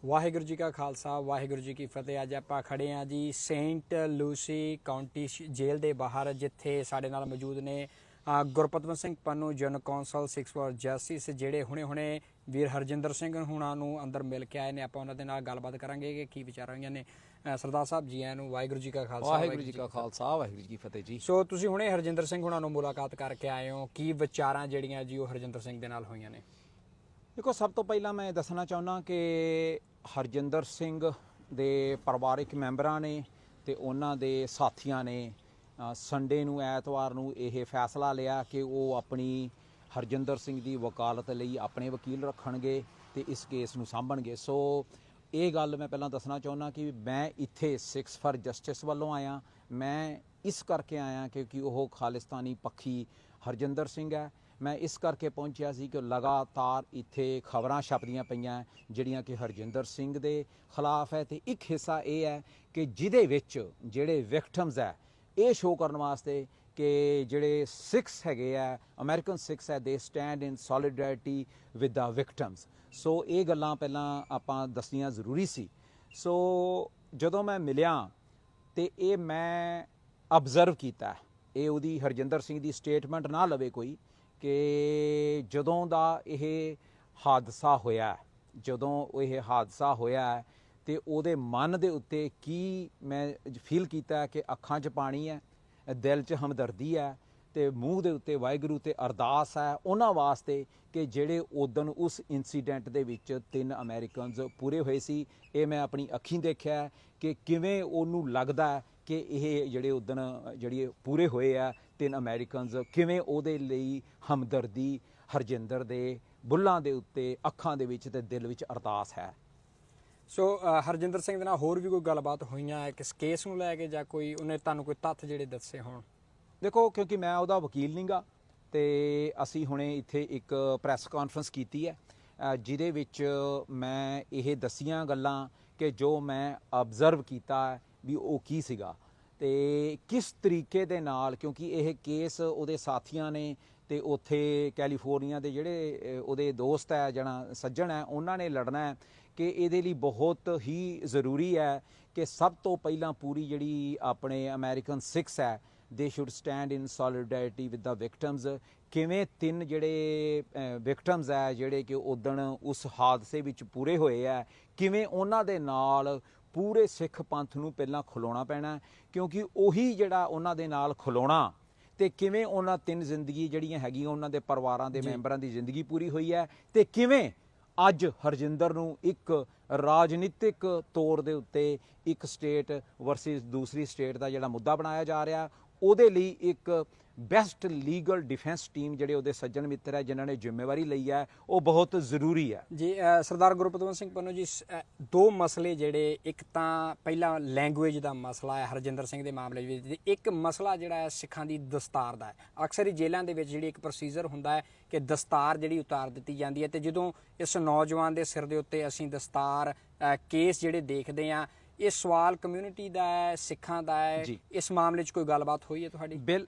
ਵਾਹਿਗੁਰੂ ਜੀ ਕਾ ਖਾਲਸਾ ਵਾਹਿਗੁਰੂ ਜੀ ਕੀ ਫਤਿਹ। ਅੱਜ ਆਪਾਂ ਖੜੇ ਹਾਂ ਜੀ ਸੇਂਟ ਲੂਸੀ ਕਾਉਂਟੀ ਜੇਲ੍ਹ ਦੇ ਬਾਹਰ, ਜਿੱਥੇ ਸਾਡੇ ਨਾਲ ਮੌਜੂਦ ਨੇ ਗੁਰਪਤਵੰਤ ਸਿੰਘ ਪੰਨੂ, ਜਨ ਕੌਂਸਲ 6 ਫॉर ਜਸਟਿਸ, ਜਿਹੜੇ ਹੁਣੇ ਵੀਰ ਹਰਜਿੰਦਰ ਸਿੰਘ ਹੁਣਾਂ ਨੂੰ ਅੰਦਰ ਮਿਲ ਕੇ ਆਏ ਨੇ। ਆਪਾਂ ਉਹਨਾਂ ਦੇ ਨਾਲ ਗੱਲਬਾਤ ਕਰਾਂਗੇ ਕਿ ਕੀ ਵਿਚਾਰ ਹੋਈਆਂ ਨੇ। ਸਰਦਾਰ ਸਾਹਿਬ ਜੀ ਆਇਆਂ ਨੂੰ ਵਾਹਿਗੁਰੂ ਜੀ ਕਾ ਖਾਲਸਾ ਵਾਹਿਗੁਰੂ ਜੀ ਕਾ ਖਾਲਸਾ ਵਾਹਿਗੁਰੂ ਜੀ ਕੀ ਫਤਿਹ ਜੀ। ਸੋ ਤੁਸੀਂ ਹੁਣੇ ਹਰਜਿੰਦਰ ਸਿੰਘ ਹੁਣਾਂ ਨੂੰ ਮੁਲਾਕਾਤ ਕਰਕੇ ਆਏ ਹੋ, ਕੀ ਵਿਚਾਰਾਂ ਜਿਹੜੀਆਂ ਜੀ ਉਹ ਹਰਜਿੰਦਰ ਸਿੰਘ ਦੇ ਨਾਲ ਹੋਈਆਂ ਨੇ? ਦੇਖੋ, ਸਭ ਤੋਂ ਪਹਿਲਾਂ ਮੈਂ ਦੱਸਣਾ ਚਾਹੁੰਦਾ ਕਿ ਹਰਜਿੰਦਰ ਸਿੰਘ ਦੇ ਪਰਿਵਾਰਿਕ ਮੈਂਬਰਾਂ ਨੇ ਤੇ ਉਹਨਾਂ ਦੇ ਸਾਥੀਆਂ ਨੇ ਸੰਡੇ ਨੂੰ, ਐਤਵਾਰ ਨੂੰ ਇਹ ਫੈਸਲਾ ਲਿਆ ਕਿ ਉਹ ਆਪਣੀ ਹਰਜਿੰਦਰ ਸਿੰਘ ਦੀ ਵਕਾਲਤ ਲਈ ਆਪਣੇ ਵਕੀਲ ਰੱਖਣਗੇ ਤੇ ਇਸ ਕੇਸ ਨੂੰ ਸਾਂਭਣਗੇ। ਸੋ ਇਹ ਗੱਲ ਮੈਂ ਪਹਿਲਾਂ ਦੱਸਣਾ ਚਾਹੁੰਦਾ ਕਿ ਮੈਂ ਇੱਥੇ 6 ਫॉर ਜਸਟਿਸ ਵੱਲੋਂ ਆਇਆ। ਮੈਂ ਇਸ ਕਰਕੇ ਆਇਆ ਕਿਉਂਕਿ ਉਹ ਖਾਲਿਸਤਾਨੀ ਪੱਖੀ ਹਰਜਿੰਦਰ ਸਿੰਘ ਹੈ। ਮੈਂ ਇਸ ਕਰਕੇ ਪਹੁੰਚਿਆ ਸੀ ਕਿ ਲਗਾਤਾਰ ਇੱਥੇ ਖਬਰਾਂ ਛਪਦੀਆਂ ਪਈਆਂ ਜਿਹੜੀਆਂ ਕਿ ਹਰਜਿੰਦਰ ਸਿੰਘ ਦੇ ਖਿਲਾਫ ਹੈ, ਤੇ ਇੱਕ ਹਿੱਸਾ ਇਹ ਹੈ ਕਿ ਜਿਹਦੇ ਵਿੱਚ ਜਿਹੜੇ ਵਿਕਟਮਸ ਹੈ ਇਹ ਸ਼ੋਅ ਕਰਨ ਵਾਸਤੇ ਕਿ ਜਿਹੜੇ ਸਿੱਖਸ ਹੈਗੇ ਆ, ਅਮਰੀਕਨ ਸਿੱਖਸ ਹੈ, they stand in solidarity with the victims. So ਇਹ ਗੱਲਾਂ ਪਹਿਲਾਂ ਆਪਾਂ ਦੱਸਣੀਆਂ ਜ਼ਰੂਰੀ ਸੀ। ਸੋ ਜਦੋਂ ਮੈਂ ਮਿਲਿਆ ਤੇ ਇਹ ਮੈਂ ਅਬਜ਼ਰਵ ਕੀਤਾ, ਇਹ ਉਹਦੀ ਹਰਜਿੰਦਰ ਸਿੰਘ ਦੀ ਸਟੇਟਮੈਂਟ ਨਾ ਲਵੇ ਕੋਈ, ਕਿ ਜਦੋਂ ਦਾ ਇਹ ਹਾਦਸਾ ਹੋਇਆ ਤੇ ਉਹਦੇ ਮਨ ਦੇ ਉੱਤੇ ਕੀ ਮੈਂ ਫੀਲ ਕੀਤਾ ਕਿ ਅੱਖਾਂ 'ਚ ਪਾਣੀ ਹੈ, ਦਿਲ 'ਚ ਹਮਦਰਦੀ ਹੈ ਤੇ ਮੂੰਹ ਦੇ ਉੱਤੇ ਵਾਹਿਗੁਰੂ ਤੇ ਅਰਦਾਸ ਹੈ ਉਹਨਾਂ ਵਾਸਤੇ ਕਿ ਜਿਹੜੇ ਉਦਣ ਉਸ ਇਨਸੀਡੈਂਟ ਦੇ ਵਿੱਚ 3 ਅਮਰੀਕਨਸ ਪੂਰੇ ਹੋਏ ਸੀ। ਇਹ ਮੈਂ ਆਪਣੀ ਅੱਖੀਂ ਦੇਖਿਆ ਕਿ ਕਿਵੇਂ ਉਹਨੂੰ ਲੱਗਦਾ ਕਿ ਇਹ ਜਿਹੜੇ ਉਦਣ ਜਿਹੜੀ ਪੂਰੇ ਹੋਏ ਆ 3 ਅਮਰੀਕਨਸ, ਕਿਵੇਂ ਉਹਦੇ ਲਈ ਹਮਦਰਦੀ ਹਰਜਿੰਦਰ ਦੇ ਬੁੱਲਾਂ ਦੇ ਉੱਤੇ, ਅੱਖਾਂ ਦੇ ਵਿੱਚ ਤੇ ਦਿਲ ਵਿੱਚ ਅਰਦਾਸ ਹੈ। ਸੋ ਹਰਜਿੰਦਰ ਸਿੰਘ ਦੇ ਨਾਲ ਹੋਰ ਵੀ ਕੋਈ ਗੱਲਬਾਤ ਹੋਈਆਂ ਹੈ ਕਿਸ ਕੇਸ ਨੂੰ ਲੈ ਕੇ, ਜਾਂ ਕੋਈ ਉਹਨੇ ਤੁਹਾਨੂੰ ਕੋਈ ਤੱਥ ਜਿਹੜੇ ਦੱਸੇ ਹੋਣ? ਦੇਖੋ, ਕਿਉਂਕਿ ਮੈਂ ਉਹਦਾ ਵਕੀਲ ਨਹੀਂ ਗਾ ਤੇ ਅਸੀਂ ਹੁਣੇ ਇੱਥੇ ਇੱਕ ਪ੍ਰੈਸ ਕਾਨਫਰੰਸ ਕੀਤੀ ਹੈ ਜਿਹਦੇ ਵਿੱਚ ਮੈਂ ਇਹ ਦੱਸੀਆਂ ਗੱਲਾਂ ਕਿ ਜੋ ਮੈਂ ਅਬਜ਼ਰਵ ਕੀਤਾ ਵੀ ਉਹ ਕੀ ਸੀਗਾ ਤੇ ਕਿਸ ਤਰੀਕੇ ਦੇ ਨਾਲ, ਕਿਉਂਕਿ ਇਹ ਕੇਸ ਉਹਦੇ ਸਾਥੀਆਂ ਨੇ ਤੇ ਉੱਥੇ ਕੈਲੀਫੋਰਨੀਆ ਦੇ ਜਿਹੜੇ ਉਹਦੇ ਦੋਸਤ ਹੈ, ਜਿਹੜਾ ਸੱਜਣ ਹੈ, ਉਹਨਾਂ ਨੇ ਲੜਨਾ ਹੈ ਕਿ ਇਹਦੇ ਲਈ ਬਹੁਤ ਹੀ ਜ਼ਰੂਰੀ ਹੈ ਕਿ ਸਭ ਤੋਂ ਪਹਿਲਾਂ ਪੂਰੀ ਜਿਹੜੀ ਆਪਣੇ ਅਮਰੀਕਨ ਸਿੱਖਸ ਹੈ, ਦੇ should stand in solidarity with the victims. ਕਿਵੇਂ 3 ਜਿਹੜੇ ਵਿਕਟਮਸ ਹੈ ਜਿਹੜੇ ਕਿ ਉਦਣ ਉਸ ਹਾਦਸੇ ਵਿੱਚ ਪੂਰੇ ਹੋਏ ਹੈ, ਕਿਵੇਂ ਉਹਨਾਂ ਦੇ ਨਾਲ ਪੂਰੇ ਸਿੱਖ ਪੰਥ ਨੂੰ ਪਹਿਲਾਂ ਖਲੋਣਾ ਪੈਣਾ, ਕਿਉਂਕਿ ਉਹੀ ਜਿਹੜਾ ਉਹਨਾਂ ਦੇ ਨਾਲ ਖਲੋਣਾ ਤੇ ਕਿਵੇਂ ਉਹਨਾਂ 3 ਜ਼ਿੰਦਗੀ ਜਿਹੜੀਆਂ ਹੈਗੀਆਂ ਉਹਨਾਂ ਦੇ ਪਰਿਵਾਰਾਂ ਦੇ ਮੈਂਬਰਾਂ ਦੀ ਜ਼ਿੰਦਗੀ ਪੂਰੀ ਹੋਈ ਹੈ, ਤੇ ਕਿਵੇਂ ਅੱਜ ਹਰਜਿੰਦਰ ਨੂੰ ਇੱਕ ਰਾਜਨੀਤਿਕ ਤੌਰ ਦੇ ਉੱਤੇ ਇੱਕ ਸਟੇਟ ਵਰਸਸ ਦੂਸਰੀ ਸਟੇਟ ਦਾ ਜਿਹੜਾ ਮੁੱਦਾ ਬਣਾਇਆ ਜਾ ਰਿਹਾ, ਉਹਦੇ ਲਈ ਇੱਕ ਬੈਸਟ ਲੀਗਲ ਡਿਫੈਂਸ ਟੀਮ ਜਿਹੜੇ ਉਹਦੇ ਸੱਜਣ ਮਿੱਤਰ ਹੈ ਜਿਨ੍ਹਾਂ ਨੇ ਜ਼ਿੰਮੇਵਾਰੀ ਲਈ ਹੈ, ਉਹ ਬਹੁਤ ਜ਼ਰੂਰੀ ਹੈ ਜੀ। ਸਰਦਾਰ ਗੁਰਪਤਵੰਤ ਸਿੰਘ ਪੰਨੂ ਜੀ, 2 ਮਸਲੇ ਜਿਹੜੇ, ਇੱਕ ਤਾਂ ਪਹਿਲਾਂ ਲੈਂਗੁਏਜ ਦਾ ਮਸਲਾ ਹੈ ਹਰਜਿੰਦਰ ਸਿੰਘ ਦੇ ਮਾਮਲੇ ਵਿੱਚ, ਇੱਕ ਮਸਲਾ ਜਿਹੜਾ ਹੈ ਸਿੱਖਾਂ ਦੀ ਦਸਤਾਰ ਦਾ ਹੈ। ਅਕਸਰ ਹੀ ਜੇਲ੍ਹਾਂ ਦੇ ਵਿੱਚ ਜਿਹੜੀ ਇੱਕ ਪ੍ਰੋਸੀਜਰ ਹੁੰਦਾ ਹੈ ਕਿ ਦਸਤਾਰ ਜਿਹੜੀ ਉਤਾਰ ਦਿੱਤੀ ਜਾਂਦੀ ਹੈ, ਤੇ ਜਦੋਂ ਇਸ ਨੌਜਵਾਨ ਦੇ ਸਿਰ ਦੇ ਉੱਤੇ ਅਸੀਂ ਦਸਤਾਰ ਕੇਸ ਜਿਹੜੇ ਦੇਖਦੇ ਹਾਂ, ਇਹ ਸਵਾਲ ਕਮਿਊਨਿਟੀ ਦਾ ਹੈ, ਸਿੱਖਾਂ ਦਾ ਹੈ, ਇਸ ਮਾਮਲੇ 'ਚ ਕੋਈ ਗੱਲਬਾਤ ਹੋਈ ਹੈ ਤੁਹਾਡੀ?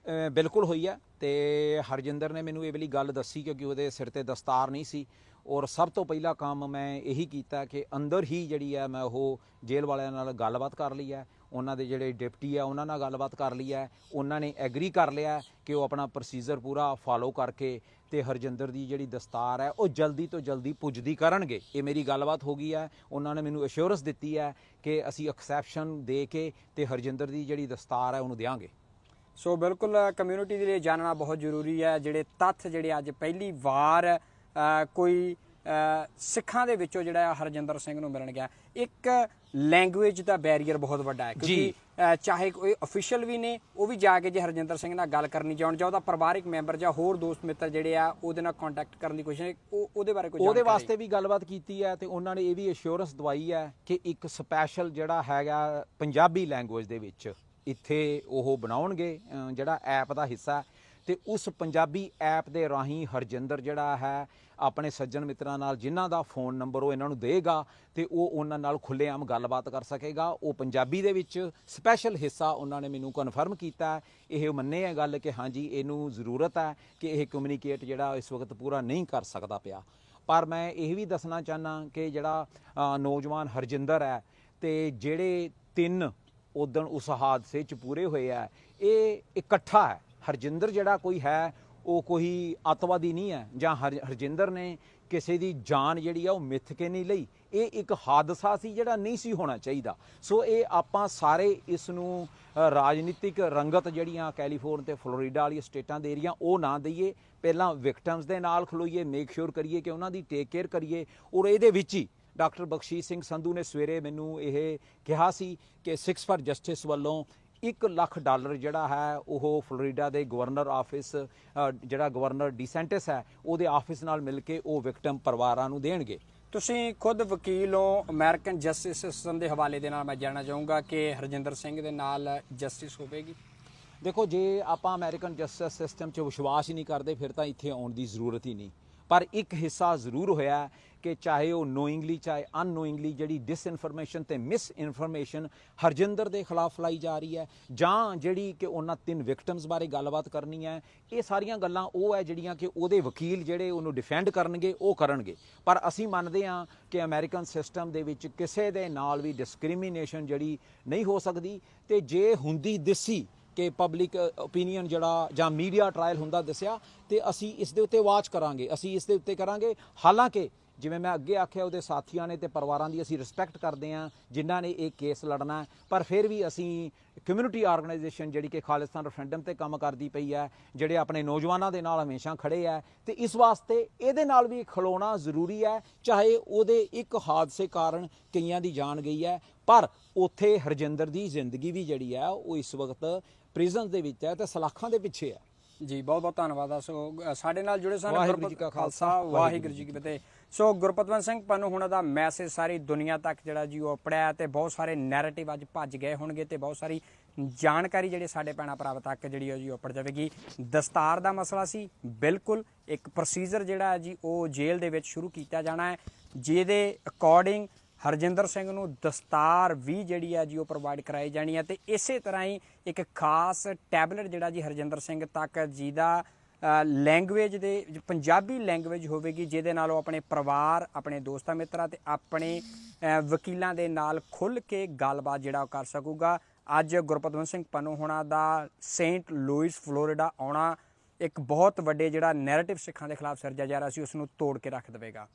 ਬਿਲਕੁਲ ਹੋਈ ਹੈ, ਤੇ ਹਰਜਿੰਦਰ ਨੇ ਮੈਨੂੰ ਇਹ ਵਾਲੀ ਗੱਲ ਦੱਸੀ ਕਿਉਂਕਿ ਉਹਦੇ ਸਿਰ ਤੇ ਦਸਤਾਰ ਨਹੀਂ ਸੀ। ਔਰ ਸਭ ਤੋਂ ਪਹਿਲਾ ਕੰਮ ਮੈਂ ਇਹੀ ਕੀਤਾ ਕਿ ਅੰਦਰ ਹੀ ਜਿਹੜੀ ਹੈ ਮੈਂ ਉਹ ਜੇਲ੍ਹ ਵਾਲਿਆਂ ਨਾਲ ਗੱਲਬਾਤ ਕਰ ਲਈ ਹੈ, ਉਹਨਾਂ ਦੇ ਜਿਹੜੇ ਡਿਪਟੀ ਆ ਉਹਨਾਂ ਨਾਲ ਗੱਲਬਾਤ ਕਰ ਲਈ ਹੈ, ਉਹਨਾਂ ਨੇ ਐਗਰੀ ਕਰ ਲਿਆ ਕਿ ਉਹ ਆਪਣਾ ਪ੍ਰੋਸੀਜਰ ਪੂਰਾ ਫਾਲੋ ਕਰਕੇ ਤੇ ਹਰਜਿੰਦਰ ਦੀ ਜਿਹੜੀ ਦਸਤਾਰ ਹੈ ਉਹ ਜਲਦੀ ਤੋਂ ਜਲਦੀ ਪੁੱਜਦੀ ਕਰਨਗੇ। ਇਹ ਮੇਰੀ ਗੱਲਬਾਤ ਹੋ ਗਈ ਹੈ, ਉਹਨਾਂ ਨੇ ਮੈਨੂੰ ਅਸ਼ੋਰੈਂਸ ਦਿੱਤੀ ਹੈ ਕਿ ਅਸੀਂ ਐਕਸੈਪਸ਼ਨ ਦੇ ਕੇ ਤੇ ਹਰਜਿੰਦਰ ਦੀ ਜਿਹੜੀ ਦਸਤਾਰ ਹੈ ਉਹਨੂੰ ਦਿਆਂਗੇ। ਸੋ ਬਿਲਕੁਲ ਕਮਿਊਨਿਟੀ ਦੇ ਲਈ ਜਾਣਨਾ ਬਹੁਤ ਜ਼ਰੂਰੀ ਹੈ ਜਿਹੜੇ ਤੱਥ ਜਿਹੜੇ ਅੱਜ ਪਹਿਲੀ ਵਾਰ ਕੋਈ ਸਿੱਖਾਂ ਦੇ ਵਿੱਚੋਂ ਜਿਹੜਾ ਹਰਜਿੰਦਰ ਸਿੰਘ ਨੂੰ ਮਿਲਣ ਗਿਆ। ਇੱਕ ਲੈਂਗੁਏਜ ਦਾ ਬੈਰੀਅਰ ਬਹੁਤ ਵੱਡਾ ਹੈ, ਕਿਉਂਕਿ ਚਾਹੇ ਕੋਈ ਅਫੀਸ਼ੀਅਲ ਵੀ ਨੇ, ਉਹ ਵੀ ਜਾ ਕੇ ਜੇ ਹਰਜਿੰਦਰ ਸਿੰਘ ਨਾਲ ਗੱਲ ਕਰਨੀ ਚਾਹੁਣ, ਜਾਂ ਉਹਦਾ ਪਰਿਵਾਰਿਕ ਮੈਂਬਰ ਜਾਂ ਹੋਰ ਦੋਸਤ ਮਿੱਤਰ ਜਿਹੜੇ ਆ ਉਹਦੇ ਨਾਲ ਕੰਟੈਕਟ ਕਰਨ ਦੀ ਕੋਸ਼ਿਸ਼, ਉਹਦੇ ਬਾਰੇ ਕੋਈ ਉਹਦੇ ਵਾਸਤੇ ਵੀ ਗੱਲਬਾਤ ਕੀਤੀ ਹੈ ਤੇ ਉਹਨਾਂ ਨੇ ਇਹ ਵੀ ਅਸ਼ੋਰੈਂਸ ਦਵਾਈ ਹੈ ਕਿ ਇੱਕ ਸਪੈਸ਼ਲ ਜਿਹੜਾ ਹੈਗਾ ਪੰਜਾਬੀ ਲੈਂਗੁਏਜ ਦੇ ਵਿੱਚ ਇੱਥੇ ਉਹ ਬਣਾਉਣਗੇ ਜਿਹੜਾ ਐਪ ਦਾ ਹਿੱਸਾ, ਤੇ ਉਸ ਪੰਜਾਬੀ ਐਪ ਦੇ ਰਾਹੀਂ ਹਰਜਿੰਦਰ ਜਿਹੜਾ ਹੈ ਆਪਣੇ ਸੱਜਣ ਮਿੱਤਰਾਂ ਨਾਲ, ਜਿਨ੍ਹਾਂ ਦਾ ਫੋਨ ਨੰਬਰ ਉਹ ਇਹਨਾਂ ਨੂੰ ਦੇਗਾ ਤੇ ਉਹ ਉਹਨਾਂ ਨਾਲ ਖੁੱਲ੍ਹੇਆਮ ਗੱਲਬਾਤ ਕਰ ਸਕੇਗਾ। ਉਹ ਪੰਜਾਬੀ ਦੇ ਵਿੱਚ ਸਪੈਸ਼ਲ ਹਿੱਸਾ ਉਹਨਾਂ ਨੇ ਮੈਨੂੰ ਕਨਫਰਮ ਕੀਤਾ, ਇਹ ਮੰਨੇ ਹੈ ਗੱਲ ਕਿ ਹਾਂਜੀ ਇਹਨੂੰ ਜ਼ਰੂਰਤ ਹੈ ਕਿ ਇਹ ਕਮਿਊਨੀਕੇਟ ਜਿਹੜਾ ਇਸ ਵਕਤ ਪੂਰਾ ਨਹੀਂ ਕਰ ਸਕਦਾ ਪਿਆ। ਪਰ ਮੈਂ ਇਹ ਵੀ ਦੱਸਣਾ ਚਾਹੁੰਦਾ ਕਿ ਜਿਹੜਾ ਨੌਜਵਾਨ ਹਰਜਿੰਦਰ ਹੈ ਤੇ ਜਿਹੜੇ 3 ਉਦਣ ਉਸ ਹਾਦਸੇ 'ਚ ਪੂਰੇ ਹੋਏ ਆ, ਇਹ ਇਕੱਠਾ ਹੈ। ਹਰਜਿੰਦਰ ਜਿਹੜਾ ਕੋਈ ਹੈ ਉਹ ਕੋਈ ਅੱਤਵਾਦੀ ਨਹੀਂ ਹੈ, ਜਾਂ ਹਰਜਿੰਦਰ ਨੇ ਕਿਸੇ ਦੀ ਜਾਨ ਜਿਹੜੀ ਆ ਉਹ ਮਿੱਥ ਕੇ ਨਹੀਂ ਲਈ। ਇਹ ਇੱਕ ਹਾਦਸਾ ਸੀ ਜਿਹੜਾ ਨਹੀਂ ਸੀ ਹੋਣਾ ਚਾਹੀਦਾ। ਸੋ ਇਹ ਆਪਾਂ ਸਾਰੇ ਇਸ ਨੂੰ ਰਾਜਨੀਤਿਕ ਰੰਗਤ ਜਿਹੜੀਆਂ ਕੈਲੀਫੋਰਨੀਆ ਤੇ ਫਲੋਰੀਡਾ ਵਾਲੀ ਸਟੇਟਾਂ ਦੇ ਏਰੀਆ ਉਹ ਨਾ ਦਈਏ। ਪਹਿਲਾਂ ਵਿਕਟਮਸ ਦੇ ਨਾਲ ਖਲੋਈਏ, ਮੇਕ ਸ਼ੋਰ ਕਰੀਏ ਕਿ ਉਹਨਾਂ ਦੀ ਟੇਕ ਕੇਅਰ ਕਰੀਏ। ਔਰ ਇਹਦੇ ਵਿੱਚ ਹੀ ਡਾਕਟਰ ਬਖਸ਼ੀਸ਼ ਸਿੰਘ ਸੰਧੂ ਨੇ ਸਵੇਰੇ ਮੈਨੂੰ ਇਹ ਕਿਹਾ ਸੀ ਕਿ ਸਿਕਸ ਫਾਰ ਜਸਟਿਸ ਵੱਲੋਂ $1 ਲੱਖ ਜਿਹੜਾ ਹੈ ਉਹ ਫਲੋਰੀਡਾ ਦੇ ਗਵਰਨਰ ਆਫਿਸ, ਜਿਹੜਾ ਗਵਰਨਰ ਡੀਸੈਂਟਿਸ ਹੈ ਉਹਦੇ ਆਫਿਸ ਨਾਲ ਮਿਲ ਕੇ ਉਹ ਵਿਕਟਮ ਪਰਿਵਾਰਾਂ ਨੂੰ ਦੇਣਗੇ। ਤੁਸੀਂ ਖੁਦ ਵਕੀਲ ਹੋ, ਅਮਰੀਕਨ ਜਸਟਿਸ ਸਿਸਟਮ ਦੇ ਹਵਾਲੇ ਦੇ ਨਾਲ ਮੈਂ ਜਾਣਨਾ ਚਾਹੂੰਗਾ ਕਿ ਹਰਜਿੰਦਰ ਸਿੰਘ ਦੇ ਨਾਲ ਜਸਟਿਸ ਹੋਵੇਗੀ? ਦੇਖੋ, ਜੇ ਆਪਾਂ ਅਮਰੀਕਨ ਜਸਟਿਸ ਸਿਸਟਮ 'ਚ ਵਿਸ਼ਵਾਸ ਹੀ ਨਹੀਂ ਕਰਦੇ ਫਿਰ ਤਾਂ ਇੱਥੇ ਆਉਣ ਦੀ ਜ਼ਰੂਰਤ ਹੀ ਨਹੀਂ। ਪਰ ਇੱਕ ਹਿੱਸਾ ਜ਼ਰੂਰ ਹੋਇਆ ਕਿ ਚਾਹੇ ਉਹ ਨੋਇੰਗਲੀ ਚਾਹੇ ਅਨਨੋਇੰਗਲੀ ਜਿਹੜੀ ਡਿਸਇਨਫੋਰਮੇਸ਼ਨ ਤੇ ਮਿਸ ਇਨਫੋਰਮੇਸ਼ਨ ਹਰਜਿੰਦਰ ਦੇ ਖਿਲਾਫ ਫੈਲਾਈ ਜਾ ਰਹੀ ਹੈ, ਜਾਂ ਜਿਹੜੀ ਕਿ ਉਹਨਾਂ 3 ਵਿਕਟਮਸ ਬਾਰੇ ਗੱਲਬਾਤ ਕਰਨੀ ਹੈ, ਇਹ ਸਾਰੀਆਂ ਗੱਲਾਂ ਉਹ ਹੈ ਜਿਹੜੀਆਂ ਕਿ ਉਹਦੇ ਵਕੀਲ ਜਿਹੜੇ ਉਹਨੂੰ ਡਿਫੈਂਡ ਕਰਨਗੇ ਉਹ ਕਰਨਗੇ। ਪਰ ਅਸੀਂ ਮੰਨਦੇ ਹਾਂ ਕਿ ਅਮਰੀਕਨ ਸਿਸਟਮ ਦੇ ਵਿੱਚ ਕਿਸੇ ਦੇ ਨਾਲ ਵੀ ਡਿਸਕ੍ਰਿਮੀਨੇਸ਼ਨ ਜਿਹੜੀ ਨਹੀਂ ਹੋ ਸਕਦੀ। ਤੇ ਜੇ ਹੁੰਦੀ ਦਿਸੀ ਕਿ ਪਬਲਿਕ ਓਪੀਨੀਅਨ ਜਿਹੜਾ ਜਾਂ ਮੀਡੀਆ ਟਰਾਇਲ ਹੁੰਦਾ ਦੱਸਿਆ ਤੇ ਅਸੀਂ ਇਸ ਦੇ ਉੱਤੇ ਵਾਚ ਕਰਾਂਗੇ, ਅਸੀਂ ਇਸ ਦੇ ਉੱਤੇ ਕਰਾਂਗੇ। ਹਾਲਾਂਕਿ ਜਿਵੇਂ ਮੈਂ ਅੱਗੇ ਆਖਿਆ ਉਹਦੇ ਸਾਥੀਆਂ ਨੇ ਤੇ ਪਰਿਵਾਰਾਂ ਦੀ ਅਸੀਂ ਰਿਸਪੈਕਟ ਕਰਦੇ ਹਾਂ ਜਿਨ੍ਹਾਂ ਨੇ ਇਹ ਕੇਸ ਲੜਨਾ ਹੈ, ਪਰ ਫਿਰ ਵੀ ਅਸੀਂ ਕਮਿਊਨਿਟੀ ਆਰਗੇਨਾਈਜੇਸ਼ਨ ਜਿਹੜੀ ਕਿ ਖਾਲਿਸਤਾਨ ਰੈਫਰੈਂਡਮ ਤੇ ਕੰਮ ਕਰਦੀ ਪਈ ਹੈ, ਜਿਹੜੇ ਆਪਣੇ ਨੌਜਵਾਨਾਂ ਦੇ ਨਾਲ ਹਮੇਸ਼ਾ ਖੜੇ ਹੈ, ਤੇ ਇਸ ਵਾਸਤੇ ਇਹਦੇ ਨਾਲ ਵੀ ਖਲੋਣਾ ਜ਼ਰੂਰੀ ਹੈ। ਚਾਹੇ ਉਹਦੇ ਇੱਕ ਹਾਦਸੇ ਕਾਰਨ ਕਈਆਂ ਦੀ ਜਾਨ ਗਈ ਹੈ, ਪਰ ਉੱਥੇ ਹਰਜਿੰਦਰ ਦੀ ਜ਼ਿੰਦਗੀ ਵੀ ਜਿਹੜੀ ਹੈ ਉਹ ਇਸ ਵਕਤ ਪ੍ਰਿਜ਼ਨ ਦੇ ਵਿੱਚ ਹੈ ਤੇ ਸਲਾਖਾਂ ਦੇ ਪਿੱਛੇ ਹੈ। ਜੀ, ਬਹੁਤ ਬਹੁਤ ਧੰਨਵਾਦ ਆ। ਸੋ ਸਾਡੇ ਨਾਲ ਜੁੜੇ ਸਨ। ਵਾਹਿਗੁਰੂ ਜੀ ਕਾ ਖਾਲਸਾ, ਵਾਹਿਗੁਰੂ ਜੀ ਕੀ ਫਤਿਹ। ਸੋ ਗੁਰਪਤਵੰਤ ਸਿੰਘ ਪੰਨੂ ਹੁਣਾਂ ਦਾ ਮੈਸੇਜ ਸਾਰੀ ਦੁਨੀਆ ਤੱਕ ਜਿਹੜਾ ਜੀ ਉਹ ਪੜਿਆ ਤੇ ਬਹੁਤ ਸਾਰੇ ਨੈਰੇਟਿਵ ਅੱਜ ਭੱਜ ਗਏ ਹੋਣਗੇ ਤੇ ਬਹੁਤ ਸਾਰੀ ਜਾਣਕਾਰੀ ਜਿਹੜੇ ਸਾਡੇ ਭੈਣਾਂ ਭਰਾਵਾਂ ਤੱਕ ਜਿਹੜੀ ਉਹ ਜੀ ਉਹ ਪੜ ਜਾਵੇਗੀ। ਦਸਤਾਰ ਦਾ ਮਸਲਾ ਸੀ, ਬਿਲਕੁਲ ਇੱਕ ਪ੍ਰੋਸੀਜਰ ਜਿਹੜਾ ਹੈ ਜੀ ਉਹ ਜੇਲ੍ਹ ਦੇ ਵਿੱਚ ਸ਼ੁਰੂ ਕੀਤਾ ਜਾਣਾ ਹੈ, ਜਿਹਦੇ ਅਕੋਰਡਿੰਗ ਹਰਜਿੰਦਰ ਸਿੰਘ ਨੂੰ ਦਸਤਾਰ ਵੀ ਜਿਹੜੀ ਹੈ ਜੀ ਉਹ ਪ੍ਰੋਵਾਈਡ ਕਰਾਈ ਜਾਣੀ ਹੈ। ਤੇ ਇਸੇ ਤਰ੍ਹਾਂ ਹੀ ਇੱਕ ਖਾਸ ਟੈਬਲੇਟ ਜਿਹੜਾ ਜੀ ਹਰਜਿੰਦਰ ਸਿੰਘ ਤੱਕ ਜਿਹਦਾ ਲੈਂਗੁਏਜ ਦੇ ਪੰਜਾਬੀ ਲੈਂਗੁਏਜ ਹੋਵੇਗੀ, ਜਿਹਦੇ ਨਾਲ ਉਹ ਆਪਣੇ ਪਰਿਵਾਰ, ਆਪਣੇ ਦੋਸਤਾਂ ਮਿੱਤਰਾਂ ਤੇ ਆਪਣੇ ਵਕੀਲਾਂ ਦੇ ਨਾਲ ਖੁੱਲ੍ਹ ਕੇ ਗੱਲਬਾਤ ਜਿਹੜਾ ਉਹ ਕਰ ਸਕੂਗਾ। ਅੱਜ ਗੁਰਪਤਵੰਤ ਸਿੰਘ ਪੰਨੂ ਹੋਣਾ ਦਾ ਸੇਂਟ ਲੂਇਸ ਫਲੋਰੀਡਾ ਆਉਣਾ ਇੱਕ ਬਹੁਤ ਵੱਡੇ ਜਿਹੜਾ ਨੈਰੇਟਿਵ ਸਿੱਖਾਂ ਦੇ ਖਿਲਾਫ ਸਿਰਜਿਆ ਜਾ ਰਿਹਾ ਸੀ ਉਸ ਨੂੰ ਤੋੜ ਕੇ ਰੱਖ ਦੇਵੇਗਾ।